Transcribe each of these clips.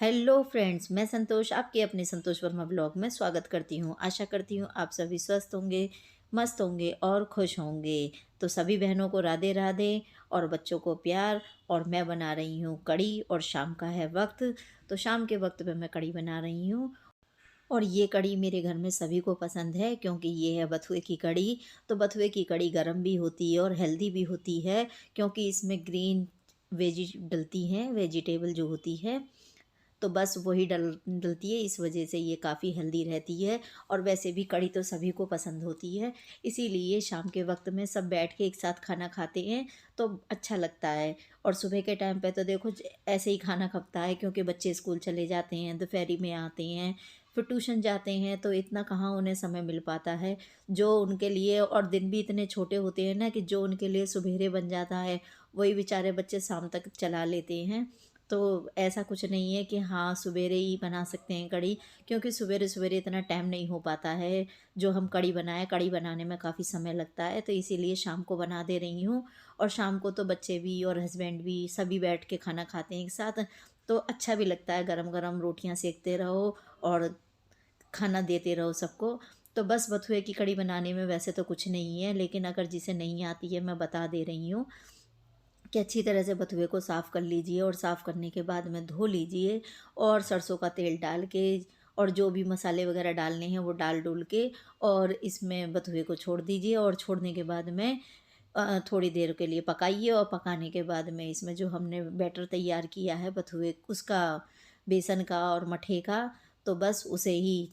Hello friends, मैं संतोष आपके अपने संतोष वर्मा ब्लॉग में स्वागत करती हूँ। आशा करती हूँ आप सभी स्वस्थ होंगे, मस्त होंगे और खुश होंगे। तो सभी बहनों को राधे राधे और बच्चों को प्यार। और मैं बना रही हूँ कढ़ी और शाम का है वक्त। तो शाम के वक्त पे मैं कढ़ी बना रही हूँ। और ये कढ़ी मेरे घर में सभी को पसंद है क्योंकि ये है बथुए की कढ़ी। तो बथुए की कढ़ी गर्म भी होती है और हेल्दी भी होती है क्योंकि इसमें ग्रीन वेजी डलती हैं, वेजिटेबल जो होती है। तो बस वही डलती है, इस वजह से ये काफ़ी हेल्दी रहती है। और वैसे भी कढ़ी तो सभी को पसंद होती है, इसीलिए शाम के वक्त में सब बैठ के एक साथ खाना खाते हैं तो अच्छा लगता है। और सुबह के टाइम पे तो देखो ऐसे ही खाना खपता है क्योंकि बच्चे स्कूल चले जाते हैं, दोपहरी में आते हैं, फिर ट्यूशन जाते हैं, तो इतना कहाँ उन्हें समय मिल पाता है जो उनके लिए। और दिन भी इतने छोटे होते हैं ना कि जो उनके लिए सुबेरे बन जाता है वही बेचारे बच्चे शाम तक चला लेते हैं। तो ऐसा कुछ नहीं है कि हाँ सवेरे ही बना सकते हैं कढ़ी, क्योंकि सवेरे सवेरे इतना टाइम नहीं हो पाता है जो हम कढ़ी बनाएं। कढ़ी बनाने में काफ़ी समय लगता है, तो इसीलिए शाम को बना दे रही हूँ। और शाम को तो बच्चे भी और हस्बैंड भी सभी बैठ के खाना खाते हैं एक साथ, तो अच्छा भी लगता है। गरम गरम रोटियाँ सेकते रहो और खाना देते रहो सबको। तो बस बथुए की कढ़ी बनाने में वैसे तो कुछ नहीं है, लेकिन अगर जिसे नहीं आती है मैं बता दे रही हूँ कि अच्छी तरह से बथुए को साफ़ कर लीजिए और साफ़ करने के बाद में धो लीजिए और सरसों का तेल डाल के और जो भी मसाले वगैरह डालने हैं वो डाल डूल के और इसमें बथुए को छोड़ दीजिए। और छोड़ने के बाद में थोड़ी देर के लिए पकाइए और पकाने के बाद में इसमें जो हमने बैटर तैयार किया है बथुए उसका, बेसन का और मठे का, तो बस उसे ही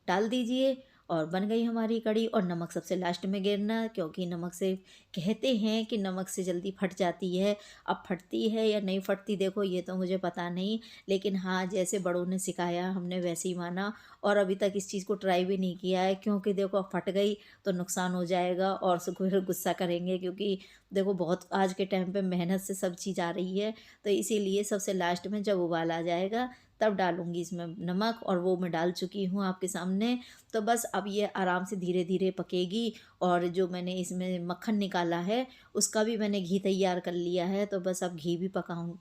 डाल दीजिए और बन गई हमारी कढ़ी। और नमक सबसे लास्ट में गिरना, क्योंकि नमक से कहते हैं कि नमक से जल्दी फट जाती है। अब फटती है या नहीं फटती देखो ये तो मुझे पता नहीं, लेकिन हाँ जैसे बड़ों ने सिखाया हमने वैसे ही माना। और अभी तक इस चीज़ को ट्राई भी नहीं किया है क्योंकि देखो अब फट गई तो नुकसान हो जाएगा और फिर गुस्सा करेंगे, क्योंकि देखो बहुत आज के टाइम पे मेहनत से सब चीज़ आ रही है। तो इसीलिए सबसे लास्ट में जब उबाल आ जाएगा तब डालूंगी इसमें नमक, और वो मैं डाल चुकी हूँ आपके सामने। तो बस अब ये आराम से धीरे धीरे पकेगी। और जो मैंने इसमें मक्खन निकाला है उसका भी मैंने घी तैयार कर लिया है, तो बस अब घी भी पकाऊँ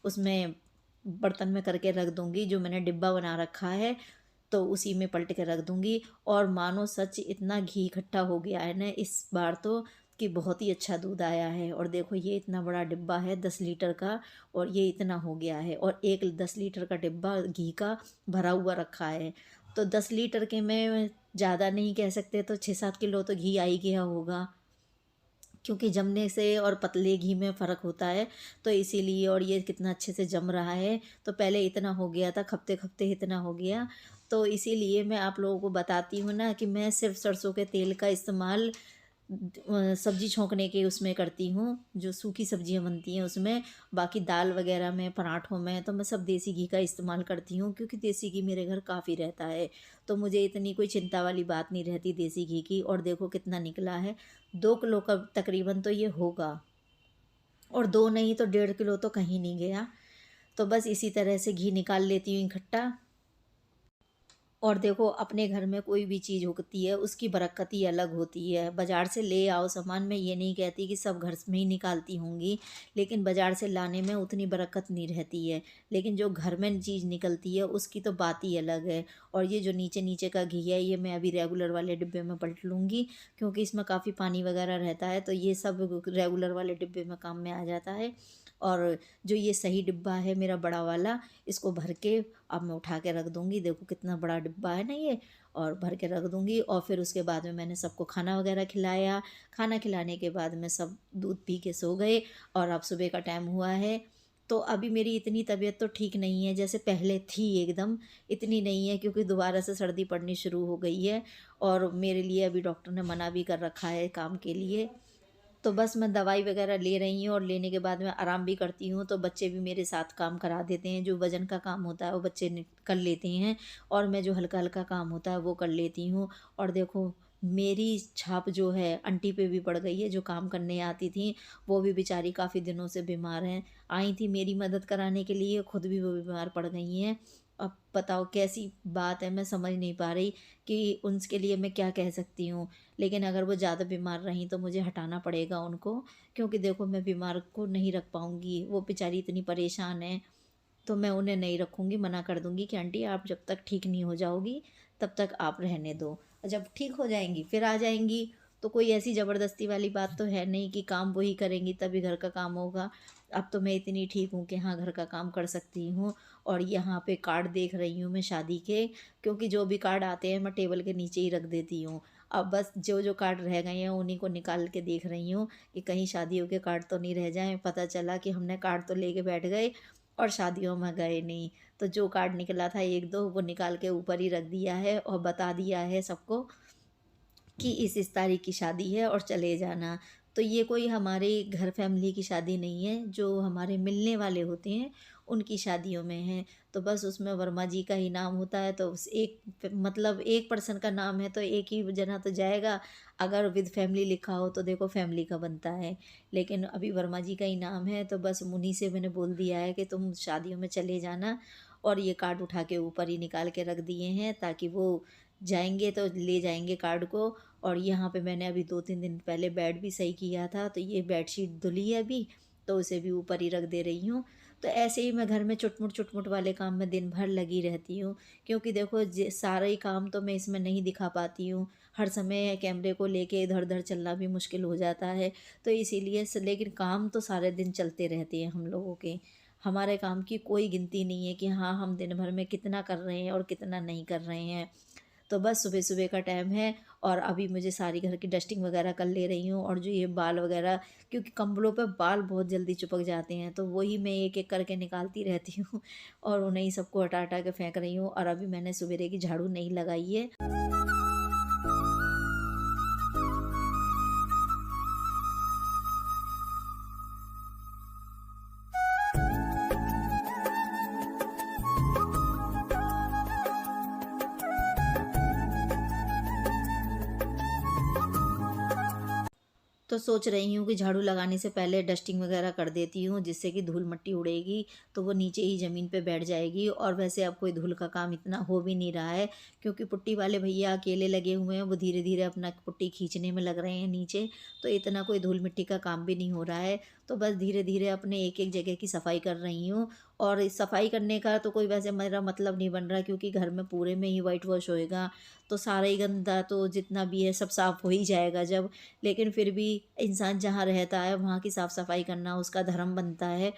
उसमें बर्तन में करके रख दूँगी। जो मैंने डिब्बा बना रखा है तो उसी में पलट के रख दूँगी। और मानो सच इतना घी इकट्ठा हो गया है ना इस बार तो, कि बहुत ही अच्छा दूध आया है। और देखो ये इतना बड़ा डिब्बा है 10 लीटर का, और ये इतना हो गया है। और एक 10 लीटर का डिब्बा घी का भरा हुआ रखा है। तो 10 लीटर के में ज़्यादा नहीं कह सकते, तो 6-7 किलो तो घी आ ही गया होगा, क्योंकि जमने से और पतले घी में फ़र्क होता है। तो इसीलिए, और ये कितना अच्छे से जम रहा है। तो पहले इतना हो गया था, खपते खपते इतना हो गया। तो इसीलिए मैं आप लोगों को बताती हूँ ना कि मैं सिर्फ सरसों के तेल का इस्तेमाल सब्जी छोंकने के उसमें करती हूँ, जो सूखी सब्जियाँ बनती हैं उसमें। बाकी दाल वगैरह में, पराठों में तो मैं सब देसी घी का इस्तेमाल करती हूँ, क्योंकि देसी घी मेरे घर काफ़ी रहता है। तो मुझे इतनी कोई चिंता वाली बात नहीं रहती देसी घी की। और देखो कितना निकला है, 2 किलो का तकरीबन तो ये होगा, और दो नहीं तो 1.5 किलो तो कहीं नहीं गया। तो बस इसी तरह से घी निकाल लेती हूँ इकट्ठा। और देखो अपने घर में कोई भी चीज़ होती है उसकी बरकत ही अलग होती है। बाज़ार से ले आओ सामान, मैं ये नहीं कहती कि सब घर में ही निकालती होंगी, लेकिन बाज़ार से लाने में उतनी बरकत नहीं रहती है। लेकिन जो घर में चीज़ निकलती है उसकी तो बात ही अलग है। और ये जो नीचे नीचे का घी है ये मैं अभी रेगुलर वाले डिब्बे में पलट लूँगी, क्योंकि इसमें काफ़ी पानी वगैरह रहता है, तो ये सब रेगुलर वाले डिब्बे में काम में आ जाता है। और जो ये सही डिब्बा है मेरा बड़ा वाला, इसको भर के अब मैं उठा के रख दूँगी। देखो कितना बड़ा डिब्बा है ना ये, और भर के रख दूँगी। और फिर उसके बाद में मैंने सबको खाना वगैरह खिलाया। खाना खिलाने के बाद में सब दूध पी के सो गए। और अब सुबह का टाइम हुआ है, तो अभी मेरी इतनी तबीयत तो ठीक नहीं है जैसे पहले थी एकदम। इतनी नहीं है क्योंकि दोबारा से सर्दी पड़नी शुरू हो गई है, और मेरे लिए अभी डॉक्टर ने मना भी कर रखा है काम के लिए। तो बस मैं दवाई वगैरह ले रही हूँ और लेने के बाद मैं आराम भी करती हूँ। तो बच्चे भी मेरे साथ काम करा देते हैं, जो वज़न का काम होता है वो बच्चे कर लेते हैं, और मैं जो हल्का हल्का काम होता है वो कर लेती हूँ। और देखो मेरी छाप जो है आंटी पे भी पड़ गई है, जो काम करने आती थी वो भी बेचारी काफ़ी दिनों से बीमार हैं। आई थी मेरी मदद कराने के लिए, खुद भी वो बीमार पड़ गई हैं। अब बताओ कैसी बात है, मैं समझ नहीं पा रही कि उनके लिए मैं क्या कह सकती हूँ। लेकिन अगर वो ज़्यादा बीमार रहीं तो मुझे हटाना पड़ेगा उनको, क्योंकि देखो मैं बीमार को नहीं रख पाऊँगी, वो बेचारी इतनी परेशान है। तो मैं उन्हें नहीं रखूँगी, मना कर दूँगी कि आंटी आप जब तक ठीक नहीं हो जाओगी तब तक आप रहने दो। और जब ठीक हो जाएँगी फिर आ जाएँगी। तो कोई ऐसी ज़बरदस्ती वाली बात तो है नहीं कि काम वही करेंगी तभी घर का काम होगा। अब तो मैं इतनी ठीक हूँ कि हाँ, घर का काम कर सकती हूँ। और यहाँ पे कार्ड देख रही हूँ मैं शादी के, क्योंकि जो भी कार्ड आते हैं मैं टेबल के नीचे ही रख देती हूँ। अब बस जो-जो कार्ड रह गए हैं उन्हीं को निकाल के देख रही हूँ कि कहीं शादियों के कार्ड तो नहीं रह जाएँ। पता चला कि हमने कार्ड तो लेके बैठ गए और शादियों में गए नहीं। तो जो कार्ड निकला था 1-2 वो निकाल के ऊपर ही रख दिया है और बता दिया है सबको कि इस तारीख की शादी है और चले जाना। तो ये कोई हमारे घर फैमिली की शादी नहीं है, जो हमारे मिलने वाले होते हैं, उनकी शादियों में है। तो बस उसमें वर्मा जी का ही नाम होता है, तो उस एक मतलब एक पर्सन का नाम है तो एक ही जना तो जाएगा। अगर विद फैमिली लिखा हो तो देखो फैमिली का बनता है, लेकिन अभी वर्मा जी का ही नाम है तो बस उन्हीं से मैंने बोल दिया है कि तुम शादियों में चले जाना। और ये कार्ड उठा के ऊपर ही निकाल के रख दिए हैं ताकि वो जाएँगे तो ले जाएँगे कार्ड को। और यहाँ पे मैंने अभी 2-3 दिन पहले बेड भी सही किया था, तो ये बेडशीट धुली है अभी, तो उसे भी ऊपर ही रख दे रही हूँ। तो ऐसे ही मैं घर में चुटमुट-चुटमुट वाले काम में दिन भर लगी रहती हूँ, क्योंकि देखो सारा ही काम तो मैं इसमें नहीं दिखा पाती हूँ। हर समय कैमरे को लेके इधर-उधर चलना भी मुश्किल हो जाता है, तो इसीलिए लेकिन काम तो सारे दिन चलते रहते हैं हम लोगों के। हमारे काम की कोई गिनती नहीं है कि हाँ, हम दिन भर में कितना कर रहे हैं और कितना नहीं कर रहे हैं। तो बस सुबह-सुबह का टाइम है और अभी मुझे सारी घर की डस्टिंग वगैरह कर ले रही हूँ। और जो ये बाल वगैरह, क्योंकि कंबलों पे बाल बहुत जल्दी चिपक जाते हैं, तो वही मैं एक-एक करके निकालती रहती हूँ और उन्हें ही सबको हटा-हटा के फेंक रही हूँ। और अभी मैंने सवेरे की झाड़ू नहीं लगाई है। तो सोच रही हूँ कि झाड़ू लगाने से पहले डस्टिंग वगैरह कर देती हूँ, जिससे कि धूल मिट्टी उड़ेगी तो वो नीचे ही ज़मीन पे बैठ जाएगी। और वैसे अब कोई धूल का काम इतना हो भी नहीं रहा है, क्योंकि पुट्टी वाले भैया अकेले लगे हुए हैं, वो धीरे धीरे अपना पुट्टी खींचने में लग रहे हैं नीचे। तो इतना कोई धूल मिट्टी का काम भी नहीं हो रहा है। तो बस धीरे धीरे अपने एक एक जगह की सफाई कर रही हूँ। और इस सफाई करने का तो कोई वैसे मेरा मतलब नहीं बन रहा, क्योंकि घर में पूरे में ही वाइट वॉश होएगा तो सारा ही गंदा तो जितना भी है सब साफ़ हो ही जाएगा जब। लेकिन फिर भी इंसान जहाँ रहता है वहाँ की साफ़-सफ़ाई करना उसका धर्म बनता है।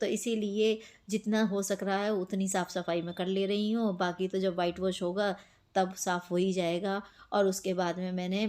तो इसीलिए जितना हो सक रहा है उतनी साफ़-सफ़ाई मैं कर ले रही हूँ। बाकी तो जब व्हाइट वॉश होगा तब साफ़ हो ही जाएगा। और उसके बाद में मैंने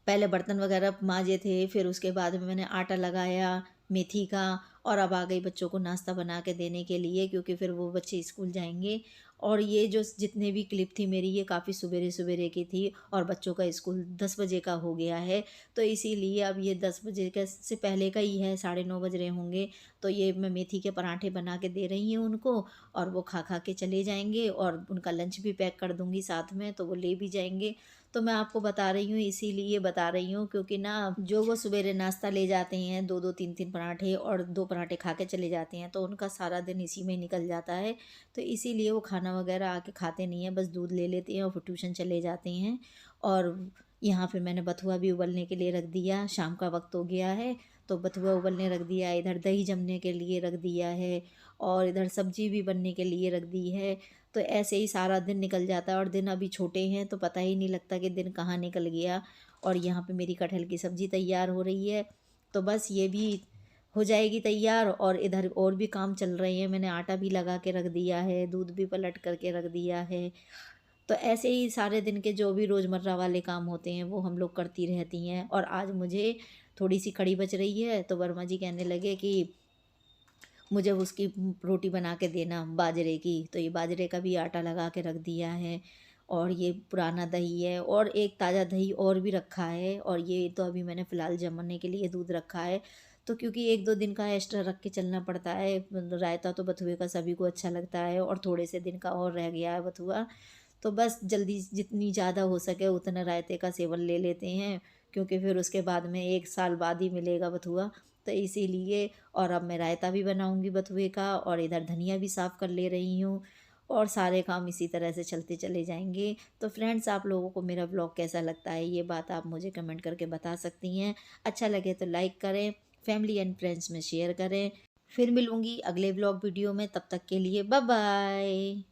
पहले बर्तन वगैरह माँजे थे, फिर उसके बाद में मैंने आटा लगाया मेथी का। और अब आ गई बच्चों को नाश्ता बना के देने के लिए, क्योंकि फिर वो बच्चे स्कूल जाएँगे। और ये जो जितने भी क्लिप थी मेरी, ये काफ़ी सवेरे-सवेरे की थी और बच्चों का स्कूल 10 बजे का हो गया है। तो इसीलिए अब ये 10 बजे के से पहले का ही है, साढ़े 9 बज रहे होंगे। तो ये मैं मेथी के पराठे बना के दे रही हूँ उनको, और वो खा-खा के चले जाएँगे और उनका लंच भी पैक कर दूँगी साथ में, तो वो ले भी जाएँगे। तो मैं आपको बता रही हूँ, इसीलिए बता रही हूँ क्योंकि ना जो वो सवेरे नाश्ता ले जाते हैं 2-2 3-3 पराठे और 2 पराठे खा के चले जाते हैं, तो उनका सारा दिन इसी में निकल जाता है। तो इसीलिए वो खाना वगैरह आके खाते नहीं हैं, बस दूध ले लेते हैं और फिर ट्यूशन चले जाते हैं। और यहाँ फिर मैंने बथुआ भी उबलने के लिए रख दिया, शाम का वक्त हो गया है तो बथुआ उबलने रख दिया, इधर दही जमने के लिए रख दिया है और इधर सब्जी भी बनने के लिए रख दी है। तो ऐसे ही सारा दिन निकल जाता है और दिन अभी छोटे हैं तो पता ही नहीं लगता कि दिन कहाँ निकल गया। और यहाँ पे मेरी कटहल की सब्ज़ी तैयार हो रही है, तो बस ये भी हो जाएगी तैयार। और इधर और भी काम चल रहे हैं, मैंने आटा भी लगा के रख दिया है, दूध भी पलट करके रख दिया है। तो ऐसे ही सारे दिन के जो भी रोज़मर्रा वाले काम होते हैं वो हम लोग करती रहती हैं। और आज मुझे थोड़ी-सी कढ़ी बच रही है तो वर्मा जी कहने लगे कि मुझे उसकी रोटी बना के देना बाजरे की। तो ये बाजरे का भी आटा लगा के रख दिया है। और ये पुराना दही है और एक ताज़ा दही और भी रखा है, और ये तो अभी मैंने फ़िलहाल जमाने के लिए दूध रखा है। तो क्योंकि 1-2 दिन का एक्स्ट्रा रख के चलना पड़ता है, रायता तो बथुए का सभी को अच्छा लगता है और थोड़े से दिन का और रह गया है बथुआ। तो बस जल्दी जितनी ज़्यादा हो सके उतना रायते का सेवन ले लेते हैं, क्योंकि फिर उसके बाद में 1 साल बाद ही मिलेगा बथुआ। तो इसीलिए और अब मैं रायता भी बनाऊँगी बथुए का और इधर धनिया भी साफ़ कर ले रही हूँ और सारे काम इसी तरह से चलते चले जाएँगे। तो फ्रेंड्स, आप लोगों को मेरा ब्लॉग कैसा लगता है ये बात आप मुझे कमेंट करके बता सकती हैं। अच्छा लगे तो लाइक करें, फैमिली एंड फ्रेंड्स में शेयर करें। फिर मिलूँगी अगले व्लॉग वीडियो में, तब तक के लिए बाय बाय।